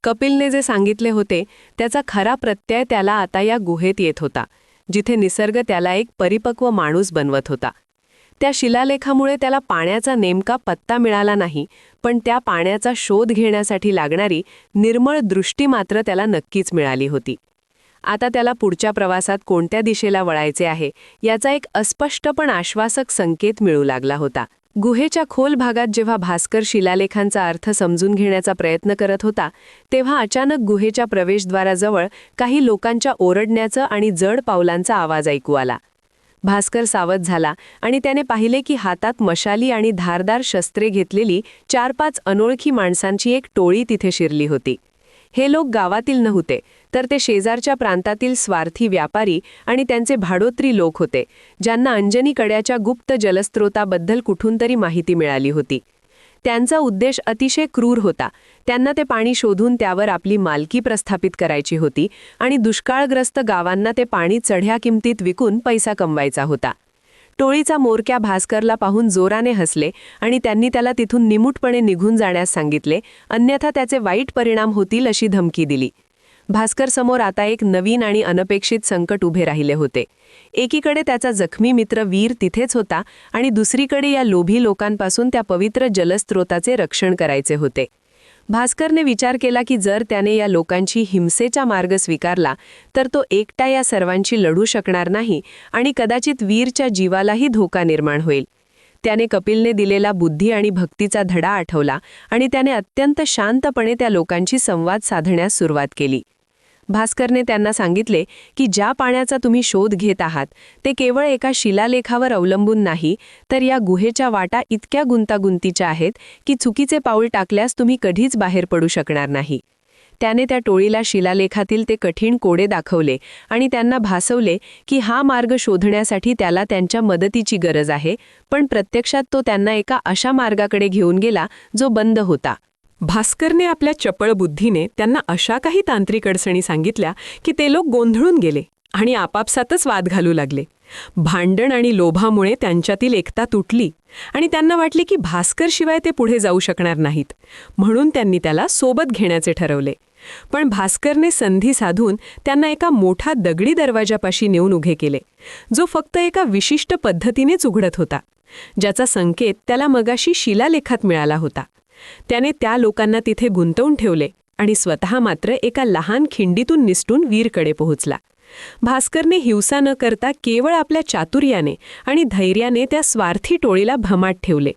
कपिलने जे सांगितले होते त्याचा खरा प्रत्यय त्याला आता या गुहेत येत होता, जिथे निसर्ग त्याला एक परिपक्व माणूस बनवत होता. त्या शिलालेखामुळे त्याला पाण्याचा नेमका पत्ता मिळाला नाही, पण त्या पाण्याचा शोध घेण्यासाठी लागणारी निर्मळ दृष्टी मात्र त्याला नक्कीच मिळाली होती. आता त्याला पुढच्या प्रवासात कोणत्या दिशेला वळायचे आहे याचा एक अस्पष्ट पण आश्वासक संकेत मिळू लागला होता. गुहेच्या खोल भागात जेव्हा भास्कर शिलालेखांचा अर्थ समजून घेण्याचा प्रयत्न करत होता, तेव्हा अचानक गुहेच्या प्रवेशद्वाराजवळ काही लोकांच्या ओरडण्याचं आणि जड पावलांचा आवाज ऐकू आला. भास्कर सावध झाला आणि त्याने पाहिले की हातात मशाली आणि धारदार शस्त्रे घेतलेली 4-5 अनोळखी माणसांची एक टोळी तिथे शिरली होती. हे लोक गावातील नव्हते, तर ते शेजारच्या प्रांतातील स्वार्थी व्यापारी आणि त्यांचे भाडोत्री लोक होते, ज्यांना अंजनी कड्याच्या गुप्त जलस्रोताबद्दल कुठून तरी माहिती मिळाली होती. त्यांचा उद्देश अतिशय क्रूर होता. त्यांना ते पाणी शोधून त्यावर आपली मालकी प्रस्थापित करायची होती आणि दुष्काळग्रस्त गावांना ते पाणी चढ्या किमतीत विकून पैसा कमवायचा होता. टोळीचा मोरक्या भास्करला पाहून जोराने हसले आणि त्यांनी त्याला तिथून निमूटपणे निघून जाण्यास सांगितले, अन्यथा त्याचे वाईट परिणाम होतील अशी धमकी दिली. भास्कर समोर आता एक नवीन आणि अनपेक्षित संकट उभे राहिले होते. एकीकडे त्याचा जखमी मित्र वीर तिथेच होता आणि दुसरीकडे या लोभी लोकांपासून त्या पवित्र जलस्रोताचे रक्षण करायचे होते. भास्करने विचार केला की जर त्याने या लोकांची हिंसेचा मार्ग स्वीकारला तर तो एकटा या सर्वांशी लढू शकणार नाही आणि कदाचित वीरच्या जीवालाही धोका निर्माण होईल. त्याने कपिलने दिलेला बुद्धी आणि भक्तीचा धडा आठवला आणि त्याने अत्यंत शांतपणे त्या लोकांशी संवाद साधण्यास सुरुवात केली. भास्करने त्यांना सांगितले की ज्या पाण्याचा तुम्ही शोध घेत आहात ते केवळ एका शिलालेखावर अवलंबून नाही, तर या गुहेच्या वाटा इतक्या गुंतागुंतीच्या आहेत की चुकीचे पाऊल टाकल्यास तुम्ही कधीच बाहेर पडू शकणार नाही. त्याने त्या टोळीला शिलालेखातील ते कठीण कोडे दाखवले आणि त्यांना भासवले की हा मार्ग शोधण्यासाठी त्याला त्यांच्या मदतीची गरज आहे, पण प्रत्यक्षात तो त्यांना एका अशा मार्गाकडे घेऊन गेला जो बंद होता. भास्करने आपल्या चपळ बुद्धीने त्यांना अशा काही तांत्रिक अडचणी सांगितल्या की ते लोक गोंधळून गेले आणि आपापसातच वाद घालू लागले. भांडण आणि लोभामुळे त्यांच्यातील एकता तुटली आणि त्यांना वाटले की भास्करशिवाय ते पुढे जाऊ शकणार नाहीत, म्हणून त्यांनी त्याला सोबत घेण्याचे ठरवले. पण भास्करने संधी साधून त्यांना एका मोठा दगडी दरवाजापाशी नेऊन उभे केले, जो फक्त एका विशिष्ट पद्धतीनेच उघडत होता, ज्याचा संकेत त्याला मगाशी शिलालेखात मिळाला होता. त्याने त्या लोकांना तिथे गुंतवून ठेवले आणि स्वतः मात्र एका लहान खिंडीतून निसटून वीरकडे पोहोचला. भास्करने हिंसा न करता केवळ आपल्या चातुर्याने आणि धैर्याने त्या स्वार्थी टोळीला भमाट ठेवले,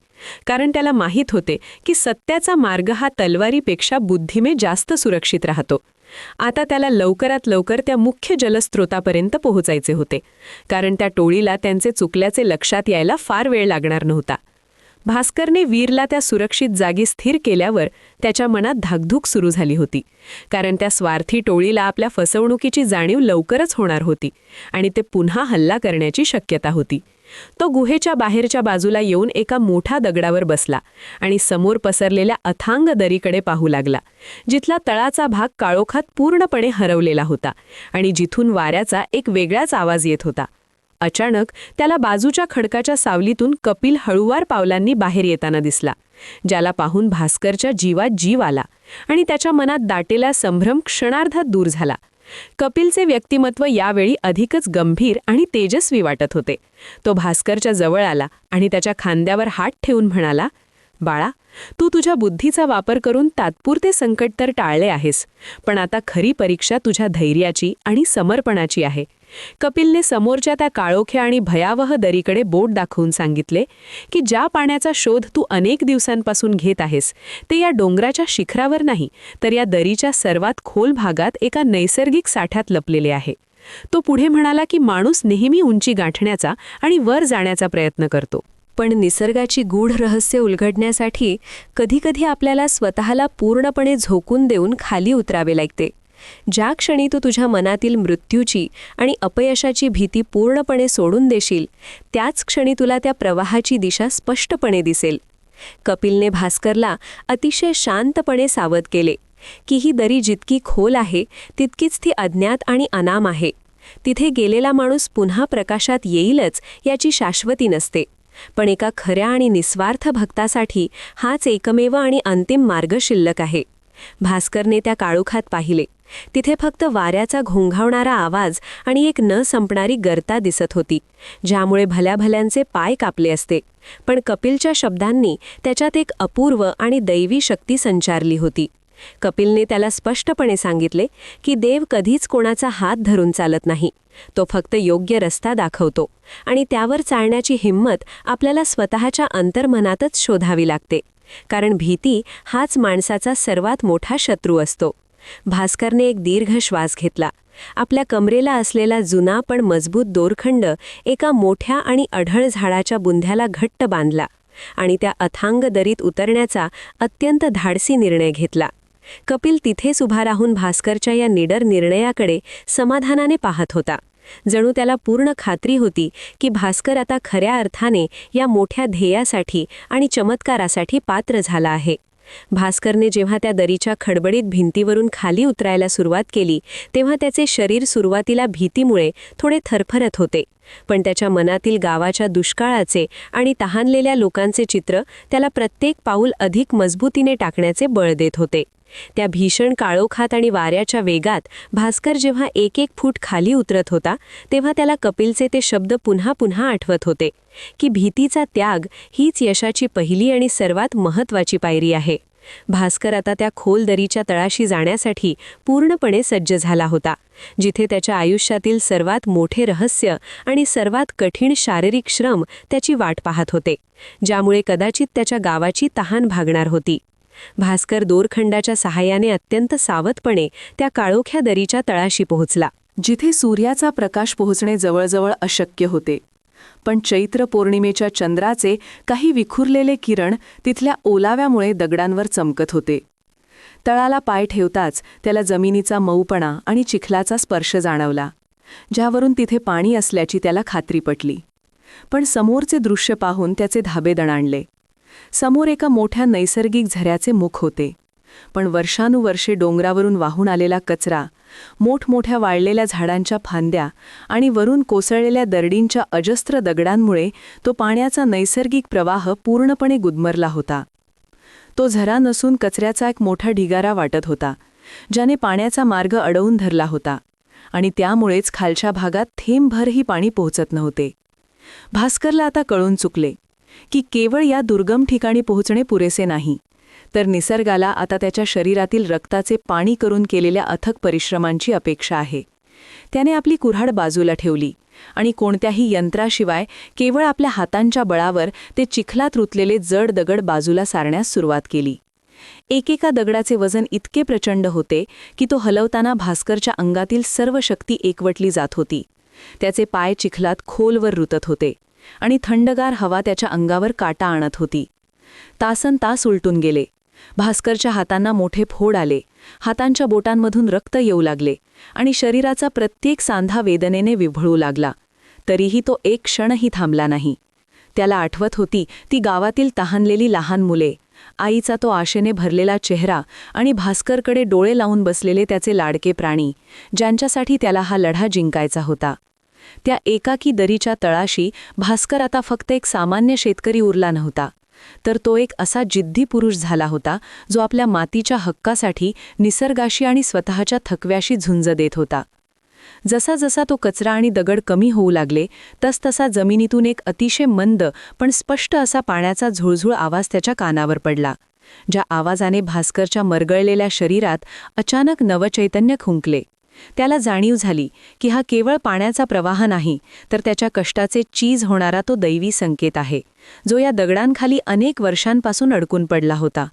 कारण त्याला माहीत होते की सत्याचा मार्ग हा तलवारीपेक्षा बुद्धीने जास्त सुरक्षित राहतो. आता त्याला लवकरात लवकर त्या मुख्य जलस्रोतापर्यंत पोहोचायचे होते, कारण त्या टोळीला त्यांचे चुकल्याचे लक्षात यायला फार वेळ लागणार नव्हता. भास्करने वीरला त्या सुरक्षित जागी स्थिर केल्यावर त्याच्या मनात धाकधूक सुरू झाली होती, कारण त्या स्वार्थी टोळीला आपल्या फसवणुकीची जाणीव लवकरच होणार होती आणि ते पुन्हा हल्ला करण्याची शक्यता होती. तो गुहेच्या बाहेरच्या बाजूला येऊन एका मोठ्या दगडावर बसला आणि समोर पसरलेल्या अथांग दरीकडे पाहू लागला, जिथला तळाचा भाग काळोखात पूर्णपणे हरवलेला होता आणि जिथून वाऱ्याचा एक वेगळाच आवाज येत होता. अचानक त्याला बाजूच्या खडकाच्या सावलीतून कपिल हळुवार पावलांनी बाहेर येताना दिसला, ज्याला पाहून भास्करच्या जीवात जीव आला आणि त्याच्या मनात दाटेला संभ्रम क्षणार्धात दूर झाला. कपिलचे व्यक्तिमत्व यावेळी अधिकच गंभीर आणि तेजस्वी वाटत होते. तो भास्करच्या जवळ आला आणि त्याच्या खांद्यावर हात ठेवून म्हणाला, बाळा, तू तुझ्या बुद्धीचा वापर करून तात्पुरते संकट तर टाळले आहेस, पण आता खरी परीक्षा तुझ्या धैर्याची आणि समर्पणाची आहे. कपिलने समोरच्या त्या काळोख्या आणि भयावह दरीकडे बोट दाखवून सांगितले की ज्या पाण्याचा शोध तू अनेक दिवसांपासून घेत आहेस ते या डोंगराच्या शिखरावर नाही, तर या दरीच्या सर्वात खोल भागात एका नैसर्गिक साठ्यात लपलेले आहे. तो पुढे म्हणाला की माणूस नेहमी उंची गाठण्याचा आणि वर जाण्याचा प्रयत्न करतो, पण निसर्गाची गूढ रहस्य उलगडण्यासाठी कधीकधी आपल्याला स्वतःला पूर्णपणे झोकून देऊन खाली उतरावे लागते. ज्या क्षणी तू तुझ्या मनातील मृत्यूची आणि अपयशाची भीती पूर्णपणे सोडून देशील, त्याच क्षणी तुला त्या प्रवाहाची दिशा स्पष्टपणे दिसेल. कपिलने भास्करला अतिशय शांतपणे सावध केले की ही दरी जितकी खोल आहे तितकीच ती अज्ञात आणि अनाम आहे. तिथे गेलेला माणूस पुन्हा प्रकाशात येईलच याची शाश्वती नसते, पण एका खऱ्या आणि निस्वार्थ भक्तासाठी हाच एकमेव आणि अंतिम मार्ग शिल्लक आहे. भास्करने त्या काळोखात पाहिले. तिथे फक्त वाऱ्याचा घोंघावणारा आवाज आणि एक न संपणारी गर्ता दिसत होती, ज्यामुळे भल्याभल्यांचे पाय कापले असते. पण कपिलच्या शब्दांनी त्याच्यात एक अपूर्व आणि दैवी शक्ती संचारली होती. कपिलने त्याला स्पष्टपणे सांगितले की देव कधीच कोणाचा हात धरून चालत नाही. तो फक्त योग्य रस्ता दाखवतो आणि त्यावर चालण्याची हिंमत आपल्याला स्वतःच्या अंतर्मनातच शोधावी लागते, कारण भीती हाच माणसाचा सर्वात मोठा शत्रू असतो. भास्करने एक दीर्घ श्वास घेतला. आपल्या कमरेला असलेला जुना पण मजबूत दोरखंड एका मोठ्या आणि अढळ झाडाच्या बुंध्याला घट्ट बांधला आणि त्या अथांग दरीत उतरण्याचा अत्यंत धाडसी निर्णय घेतला. कपिल तिथेच उभा राहून भास्करच्या या निडर निर्णयाकडे समाधानाने पाहत होता. जणू त्याला पूर्ण खात्री होती की भास्कर आता खऱ्या अर्थाने या मोठ्या ध्येयासाठी आणि चमत्कारासाठी पात्र झाला आहे. भास्करने जेव्हा त्या दरीच्या खडबडीत भिंतीवरून खाली उतरायला सुरुवात केली तेव्हा त्याचे शरीर सुरुवातीला भीतीमुळे थोडे थरफरत होते, पण त्याच्या मनातील गावाच्या दुष्काळाचे आणि तहानलेल्या लोकांचे चित्र त्याला प्रत्येक पाऊल अधिक मजबूतीने टाकण्याचे बळ देत होते. त्या भीषण काळोखात आणि वाऱ्याच्या वेगात भास्कर जेव्हा एक एक फूट खाली उतरत होता तेव्हा त्याला कपिलचे ते शब्द पुन्हा पुन्हा आठवत होते की भीतीचा त्याग हीच यशाची पहिली आणि सर्वात महत्त्वाची पायरी आहे. भास्कर आता त्या खोल दरीच्या तळाशी जाण्यासाठी पूर्णपणे सज्ज झाला होता, जिथे त्याच्या आयुष्यातील सर्वात मोठे रहस्य आणि सर्वात कठीण शारीरिक श्रम त्याची वाट पाहत होते, ज्यामुळे कदाचित त्याच्या गावाची तहान भागणार होती. भास्कर दोरखंडाच्या सहाय्याने अत्यंत सावधपणे त्या काळोख्या दरीच्या तळाशी पोहोचला, जिथे सूर्याचा प्रकाश पोहोचणे जवळजवळ अशक्य होते. पण चैत्र पौर्णिमेच्या चंद्राचे काही विखुरलेले किरण तिथल्या ओलाव्यामुळे दगडांवर चमकत होते. तळाला पाय ठेवताच त्याला जमिनीचा मऊपणा आणि चिखलाचा स्पर्श जाणवला, ज्यावरून तिथे पाणी असल्याची त्याला खात्री पटली. पण समोरचे दृश्य पाहून त्याचे धाबे दणाणले. समोर एका मोठ्या नैसर्गिक झऱ्याचे मुख होते, पण वर्षानुवर्षे डोंगरावरून वाहून आलेला कचरा, मोठमोठ्या वाळलेल्या झाडांच्या फांद्या आणि वरून कोसळलेल्या दरडींच्या अजस्त्र दगडांमुळे तो पाण्याचा नैसर्गिक प्रवाह पूर्णपणे गुदमरला होता. तो झरा नसून कचऱ्याचा एक मोठा ढिगारा वाटत होता, ज्याने पाण्याचा मार्ग अडवून धरला होता, आणि त्यामुळेच खालच्या भागात थेंबभरही पाणी पोहोचत नव्हते. भास्करला आता कळून चुकले की केवळ या दुर्गम ठिकाणी पोहोचणे पुरेसे नाही, तर निसर्गाला आता त्याच्या शरीरातील रक्ताचे पाणी करून केलेल्या अथक परिश्रमांची अपेक्षा आहे. त्याने आपली कुऱ्हाड बाजूला ठेवली आणि कोणत्याही यंत्राशिवाय केवळ आपल्या हातांच्या बळावर ते चिखलात रुतलेले जड दगड बाजूला सारण्यास सुरुवात केली. एकेका दगडाचे वजन इतके प्रचंड होते की तो हलवताना भास्करच्या अंगातील सर्व शक्ती एकवटली जात होती. त्याचे पाय चिखलात खोलवर रुतत होते आणि थंडगार हवा त्याच्या अंगावर काटा आणत होती. तासनतास उलटून गेले. भास्करच्या हातांना मोठे फोड आले, हातांच्या बोटांमधून रक्त येऊ लागले आणि शरीराचा प्रत्येक सांधा वेदनेने विव्हळू लागला. तरीही तो एक क्षणही थांबला नाही. त्याला आठवत होती ती गावातील तहानलेली लहान मुले, आईचा तो आशेने भरलेला चेहरा आणि भास्करकडे डोळे लावून बसलेले त्याचे लाडके प्राणी, ज्यांच्यासाठी त्याला हा लढा जिंकायचा होता. त्या एकाकी दरीच्या तळाशी भास्कर आता फक्त एक सामान्य शेतकरी उरला नव्हता, तर तो एक असा जिद्दी पुरुष झाला होता जो आपल्या मातीच्या हक्कासाठी निसर्गाशी आणि स्वतःच्या थकव्याशी झुंज देत होता. जसा जसा तो कचरा आणि दगड कमी होऊ लागले, तसतसा जमिनीतून एक अतिशय मंद पण स्पष्ट असा पाण्याचा झुळझुळ आवाज त्याच्या कानावर पडला, ज्या आवाजाने भास्करच्या मरगळलेल्या शरीरात अचानक नवचैतन्य खुंकले. त्याला जाणीव झाली की हा केवळ पाण्याचा प्रवाह नाही, तर त्याच्या कष्टाचे चीज होणारा तो दैवी संकेत आहे, जो या दगडांखाली अनेक वर्षांपासून अडकून पडला होता.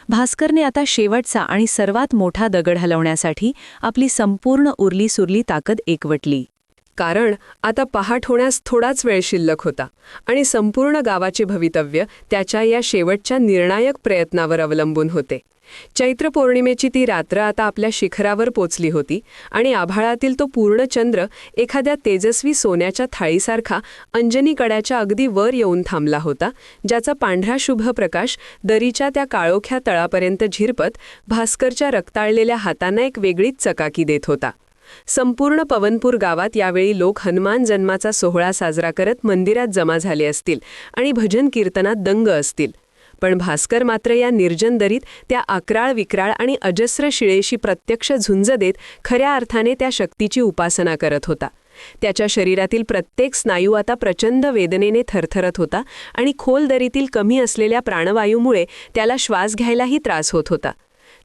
भास्करने आता शेवटचा आणि सर्वात मोठा दगड हलवण्यासाठी आपली संपूर्ण उरली-सुरली ताकद एकवटली. कारण आता पहाट होण्यास थोडाच वेळ शिल्लक होता आणि संपूर्ण गावाचे भवितव्य त्याच्या या शेवटच्या निर्णायक प्रयत्नावर अवलंबून होते. चैत्र पौर्णिमेची ती रात्र आता आपल्या शिखरावर पोचली होती आणि आभाळातील तो पूर्ण चंद्र एखाद्या तेजस्वी सोन्याच्या थाळीसारखा अंजनी कड्याच्या अगदी वर येऊन थांबला होता, ज्याचा पांढरा शुभ प्रकाश दरीच्या त्या काळोख्या तळापर्यंत झिरपत भास्करच्या रक्ताळलेल्या हातांना एक वेगळीच चकाकी देत होता. संपूर्ण पवनपूर गावात यावेळी लोक हनुमान जन्माचा सोहळा साजरा करत मंदिरात जमा झाले असतील आणि भजन कीर्तनात दंग असतील. पण भास्कर मात्र या निर्जन दरीत त्या अक्राळ विक्राळ आणि अजस्र शिळेशी प्रत्यक्ष झुंज देत खऱ्या अर्थाने त्या शक्तीची उपासना करत होता. त्याच्या शरीरातील प्रत्येक स्नायू आता प्रचंड वेदनेने थरथरत होता आणि खोल दरीतील कमी असलेल्या प्राणवायूमुळे त्याला श्वास घ्यायलाही त्रास होत होता.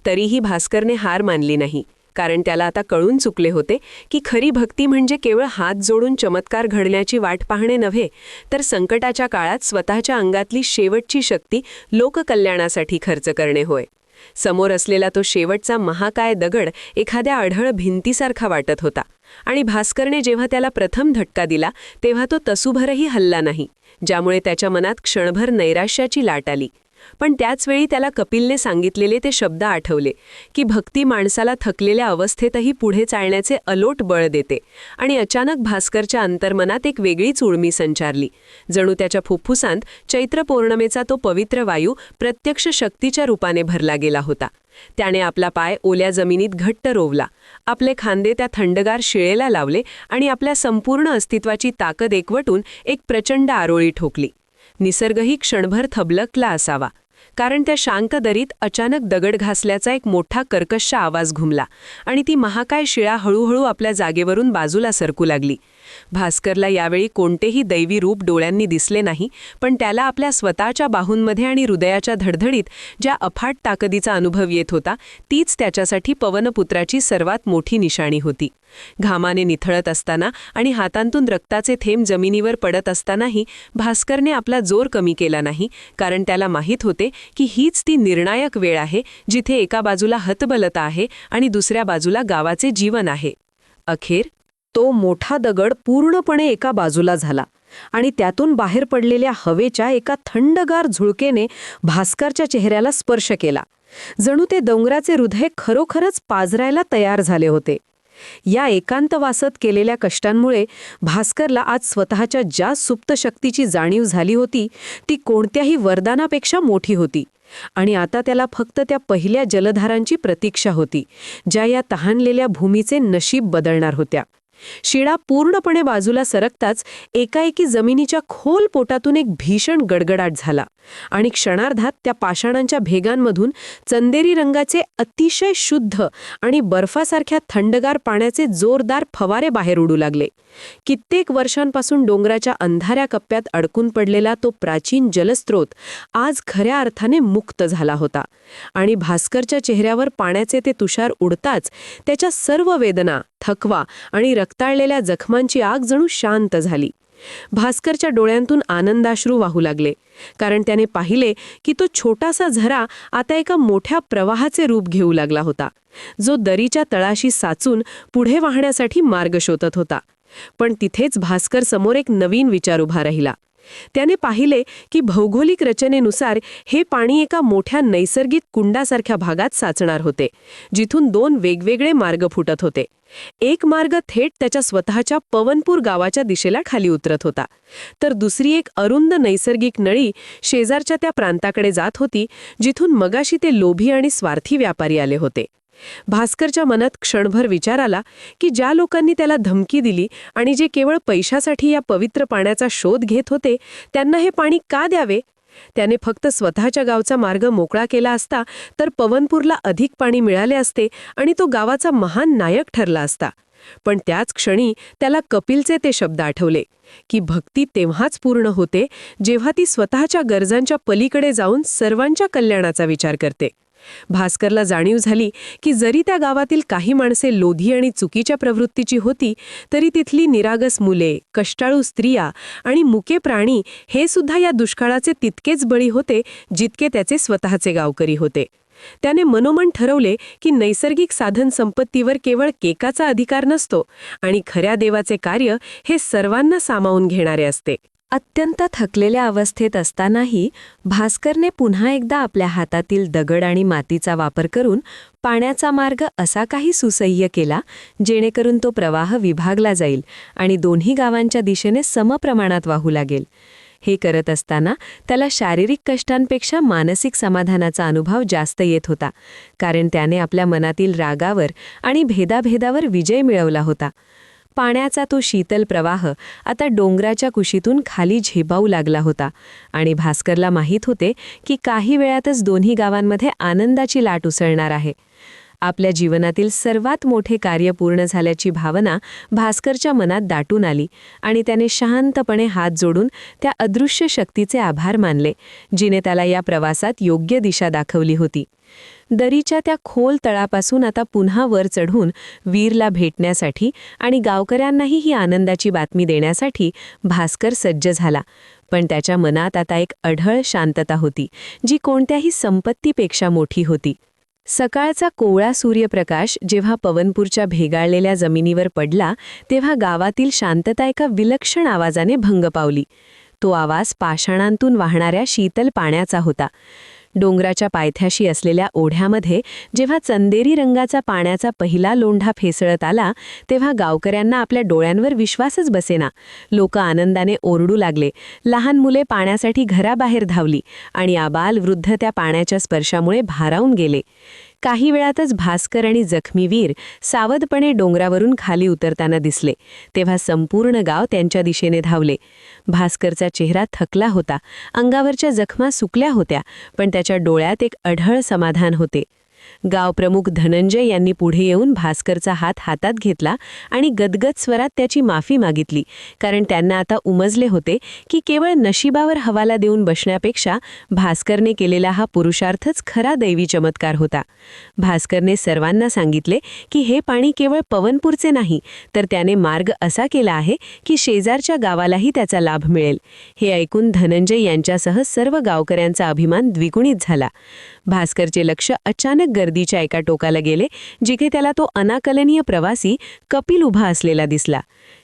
तरीही भास्करने हार मानली नाही, कारण त्याला आता कळून चुकले होते की खरी भक्ती म्हणजे केवळ हात जोडून चमत्कार घडण्याची वाट पाहणे नव्हे, तर संकटाच्या काळात स्वतःच्या अंगातली शेवटची शक्ती लोककल्याणासाठी खर्च करणे होय. समोर असलेला तो शेवटचा महाकाय दगड एखाद्या अढळ भिंतीसारखा वाटत होता आणि भास्करने जेव्हा त्याला प्रथम धक्का दिला तेव्हा तो तसूभरही हलला नाही, ज्यामुळे त्याच्या मनात क्षणभर नैराश्याची लाट आली. पण त्याचवेळी त्याला कपिलने सांगितलेले ते शब्द आठवले की भक्ती माणसाला थकलेल्या अवस्थेतही पुढे चालण्याचे अलोट बळ देते. आणि अचानक भास्करच्या अंतर्मनात एक वेगळीच उर्मी संचारली. जणू त्याच्या फुफ्फुसांत चैत्र पौर्णिमेचा तो पवित्र वायू प्रत्यक्ष शक्तीच्या रूपाने भरला गेला होता. त्याने आपला पाय ओल्या जमिनीत घट्ट रोवला, आपले खांदे त्या थंडगार शिळेला लावले आणि आपल्या संपूर्ण अस्तित्वाची ताकद एकवटून एक प्रचंड आरोळी ठोकली. निसर्गही क्षणभर थबलकला असावा, कारण त्या शांत दरीत अचानक दगड घासल्याचा एक मोठा कर्कश आवाज घुमला आणि ती महाकाय शिळा हळूहळू आपल्या जागेवरून बाजूला सरकू लागली. भास्करला यावेळी कोणतेही दैवी रूप डोळ्यांनी दिसले नाही, पण त्याला आपल्या स्वतःच्या बाहूंमध्ये आणि हृदयाच्या धडधडीत ज्या अफाट ताकदीचा अनुभव येत होता, तीच त्याच्यासाठी पवनपुत्राची सर्वात मोठी निशाणी होती. घामाने निथळत असताना आणि हातांतून रक्ताचे थेंब जमिनीवर पडत असतानाही भास्करने आपला जोर कमी केला नाही, कारण त्याला माहीत होते की हीच ती निर्णायक वेळ आहे जिथे एका बाजूला हतबलता आहे आणि दुसऱ्या बाजूला गावाचे जीवन आहे. अखेर तो मोठा दगड पूर्णपणे एका बाजूला झाला आणि त्यातून बाहेर पडलेल्या हवेच्या एका थंडगार झुळकेने भास्करच्या चेहऱ्याला स्पर्श केला. जणू ते डोंगराचे हृदय खरोखरच पाजरायला तयार झाले होते. या एकांतवासात केलेल्या कष्टांमुळे भास्करला आज स्वतःच्या ज्या सुप्त शक्तीची जाणीव झाली होती ती कोणत्याही वरदानापेक्षा मोठी होती. आणि आता त्याला फक्त त्या पहिल्या जलधारांची प्रतीक्षा होती, ज्या या तहानलेल्या भूमीचे नशीब बदलणार होत्या. शिळा पूर्णपणे बाजूला सरकताच एकाएकी जमिनीच्या खोल पोटातून एक भीषण गडगडाट झाला आणि क्षणार्धात त्या पाषाणांच्या भेगांमधून चंदेरी रंगाचे अतिशय शुद्ध आणि बर्फासारख्या थंडगार पाण्याचे जोरदार फवारे बाहेर उडू लागले. कित्येक वर्षांपासून डोंगराच्या अंधाऱ्या कप्प्यात अडकून पडलेला तो प्राचीन जलस्रोत आज खऱ्या अर्थाने मुक्त झाला होता आणि भास्करच्या चेहऱ्यावर पाण्याचे ते तुषार उडताच त्याच्या सर्व वेदना, थकवा आणि रक्ताळलेल्या जखमांची आग जणू शांत झाली. भास्करच्या डोळ्यांतून आनंदाश्रू वाहू लागले, कारण त्याने पाहिले की तो छोटासा झरा आता एका मोठ्या प्रवाहाचे रूप घेऊ लागला होता, जो दरीच्या तळाशी साचून पुढे वाहण्यासाठी मार्ग शोधत होता. पण तिथेच भास्कर समोर एक नवीन विचार उभा राहिला. त्याने पाहिले की भौगोलिक रचनेनुसार हे पाणी एका मोठ्या नैसर्गिक कुंडासारख्या भागात साचणार होते, जिथून दोन वेगवेगळे मार्ग फुटत होते. एक मार्ग थेट त्याच्या स्वतःच्या पवनपूर गावाच्या दिशेला खाली उतरत होता, तर दुसरी एक अरुंद नैसर्गिक नळी शेजारच्या त्या प्रांताकडे जात होती, जिथून मगाशी ते लोभी आणि स्वार्थी व्यापारी आले होते. भास्करच्या मनात क्षणभर विचार आला की ज्या लोकांनी त्याला धमकी दिली आणि जे केवळ पैशासाठी या पवित्र पाण्याचा शोध घेत होते, त्यांना हे पाणी का द्यावे? त्याने फक्त स्वतःच्या गावचा मार्ग मोकळा केला असता तर पवनपूरला अधिक पाणी मिळाले असते आणि तो गावाचा महान नायक ठरला असता. पण त्याच क्षणी त्याला कपिलचे ते शब्द आठवले की भक्ती तेव्हाच पूर्ण होते जेव्हा ती स्वतःच्या गरजांच्या पलीकडे जाऊन सर्वांच्या कल्याणाचा विचार करते. भास्करला जाणीव झाली की जरी त्या गावातील काही माणसे लोधी आणि चुकीच्या प्रवृत्तीची होती, तरी तिथली निरागस मुले, कष्टाळू स्त्रिया आणि मुके प्राणी हे सुद्धा या दुष्काळाचे तितकेच बळी होते जितके त्याचे स्वतःचे गावकरी होते. त्याने मनोमन ठरवले की नैसर्गिक साधन संपत्तीवर केवळ केकाचा अधिकार नसतो आणि खऱ्या देवाचे कार्य हे सर्वांना सामावून घेणारे असते. अत्यंत थकलेल्या अवस्थेत असतानाही भास्करने पुन्हा एकदा आपल्या हातातील दगड आणि मातीचा वापर करून पाण्याचा मार्ग असा काही सुसह्य केला जेणेकरून तो प्रवाह विभागला जाईल आणि दोन्ही गावांच्या दिशेने समप्रमाणात वाहू लागेल. हे करत असताना त्याला शारीरिक कष्टांपेक्षा मानसिक समाधानाचा अनुभव जास्त येत होता, कारण त्याने आपल्या मनातील रागावर आणि भेदाभेदावर विजय मिळवला होता. पाण्याचा तो शीतल प्रवाह आता डोंगराच्या कुशीतून खाली झेपावू लागला होता आणि भास्करला माहीत होते की काही वेळातच दोन्ही गावांमध्ये आनंदाची लाट उसळणार आहे. आपल्या जीवनातील सर्वात मोठे कार्य पूर्ण झाल्याची भावना भास्करच्या मनात दाटून आली आणि त्याने शांतपणे हात जोडून त्या अदृश्य शक्तीचे आभार मानले, जिने त्याला या प्रवासात योग्य दिशा दाखवली होती. दरीच्या त्या खोल तळापासून आता पुन्हा वर चढून वीरला भेटण्यासाठी आणि गावकऱ्यांनाही ही आनंदाची बातमी देण्यासाठी भास्कर सज्ज झाला. पण त्याच्या मनात आता एक अढळ शांतता होती, जी कोणत्याही संपत्तीपेक्षा मोठी होती. सकाळचा कोवळा सूर्यप्रकाश जेव्हा पवनपूरच्या भेगाळलेल्या जमिनीवर पडला, तेव्हा गावातील शांतता एका विलक्षण आवाजाने भंग पावली. तो आवाज पाषाणांतून वाहणाऱ्या शीतल पाण्याचा होता. डोंगराच्या पायथ्याशी असलेल्या ओढ्यामध्ये जेव्हा चंदेरी रंगाचा पाण्याचा पहिला लोंढा फेसळत आला, तेव्हा गावकऱ्यांना आपल्या डोळ्यांवर विश्वासच बसेना. लोक आनंदाने ओरडू लागले, लहान मुले पाण्यासाठी घराबाहेर धावली आणि आबाल वृद्ध त्या पाण्याच्या स्पर्शामुळे भारावून गेले. काही वेळातच भास्कर आणि जखमी वीर सावधपणे डोंगरावरून खाली उतरताना दिसले. तेव्हा संपूर्ण गाव त्यांच्या दिशेने धावले. भास्करचा चेहरा थकला होता, अंगावरच्या जखमा सुकल्या होत्या, पण त्याच्या डोळ्यात एक अढळ समाधान होते. गावप्रमुख धनंजय यांनी पुढे येऊन भास्करचा हात हातात घेतला आणि गदगद स्वरात त्याची माफी मागितली, कारण त्यांना आता उमजले होते की केवळ नशिबावर हवाला देऊन बसण्यापेक्षा भास्करने केलेला हा पुरुषार्थच खरा दैवी चमत्कार होता. भास्करने सर्वांना सांगितले की हे पाणी केवळ पवनपूरचे नाही, तर त्याने मार्ग असा केला आहे की शेजारच्या गावालाही त्याचा लाभ मिळेल. हे ऐकून धनंजय यांच्यासह सर्व गावकऱ्यांचा अभिमान द्विगुणित झाला. भास्करचे लक्ष अचानक गर्दीच्या एका टोकाला गेले, जिथे त्याला तो अनाकलनीय प्रवासी कपिल उभा असलेला दिसला.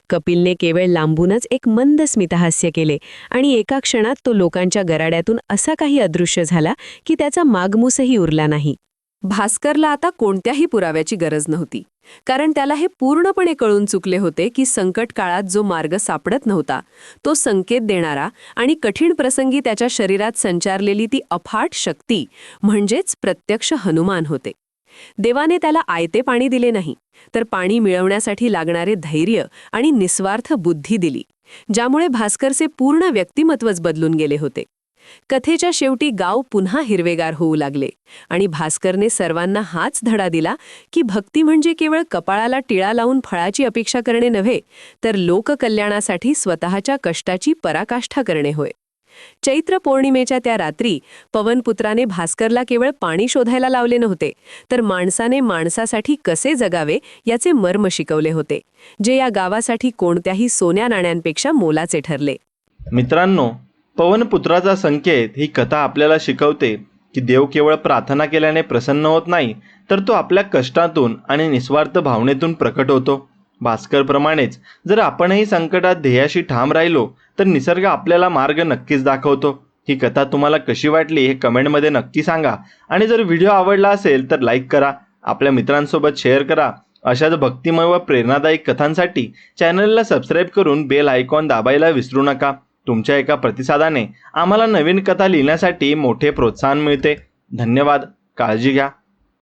कपिलने केवळ लांबूनच एक मंद स्मितहास्य केले आणि एका क्षणात तो लोकांच्या गराड्यातून असा काही अदृश्य झाला की त्याचा मागमूसही उरला नाही. भास्करला आता कोणत्याही पुराव्याची गरज नव्हती, कारण त्याला हे पूर्णपणे कळून चुकले होते की संकट काळात जो मार्ग सापडत नव्हता, तो संकेत देणारा आणि कठीण प्रसंगी त्याच्या शरीरात संचारलेली ती अफाट शक्ती म्हणजेच प्रत्यक्ष हनुमान होते. देवाने त्याला आयते पाणी दिले नाही, तर पाणी मिळवण्यासाठी लागणारे धैर्य आणि निस्वार्थ बुद्धी दिली, ज्यामुळे भास्करचे पूर्ण व्यक्तिमत्वच बदलून गेले होते. कथेच्या शेवटी गाव पुन्हा हिरवेगार होऊ लागले आणि भास्करने सर्वांना हाच धडा दिला की भक्ती म्हणजे केवळ कपाळाला टिळा लावून फळाची अपेक्षा करणे नव्हे, तर लोककल्याणासाठी स्वतःच्या कष्टाची पराकाष्ठा करणे होय. चैत्र पौर्णिमेच्या त्या रात्री पवनपुत्राने भास्करला केवळ पाणी शोधायला लावले नव्हते, तर माणसाने माणसासाठी कसे जगावे याचे मर्म शिकवले होते, जे या गावासाठी कोणत्याही सोन्या नाण्यांपेक्षा मोलाचे ठरले. मित्रांनो, पवनपुत्राचा संकेत ही कथा आपल्याला शिकवते की देव केवळ प्रार्थना केल्याने प्रसन्न होत नाही, तर तो आपल्या कष्टातून आणि निस्वार्थ भावनेतून प्रकट होतो. भास्करप्रमाणेच जर आपणही संकटात ध्येयाशी ठाम राहिलो तर निसर्ग आपल्याला मार्ग नक्कीच दाखवतो. ही कथा तुम्हाला कशी वाटली हे कमेंटमध्ये नक्की सांगा आणि जर व्हिडिओ आवडला असेल तर लाईक करा, आपल्या मित्रांसोबत शेअर करा. अशाच भक्तिमय व प्रेरणादायी कथांसाठी चॅनलला सबस्क्राईब करून बेल आयकॉन दाबायला विसरू नका. तुमच्या एका प्रतिसादाने आम्हाला नवीन कथा लिहिण्यासाठी मोठे प्रोत्साहन मिळते. धन्यवाद. काळजी घ्या.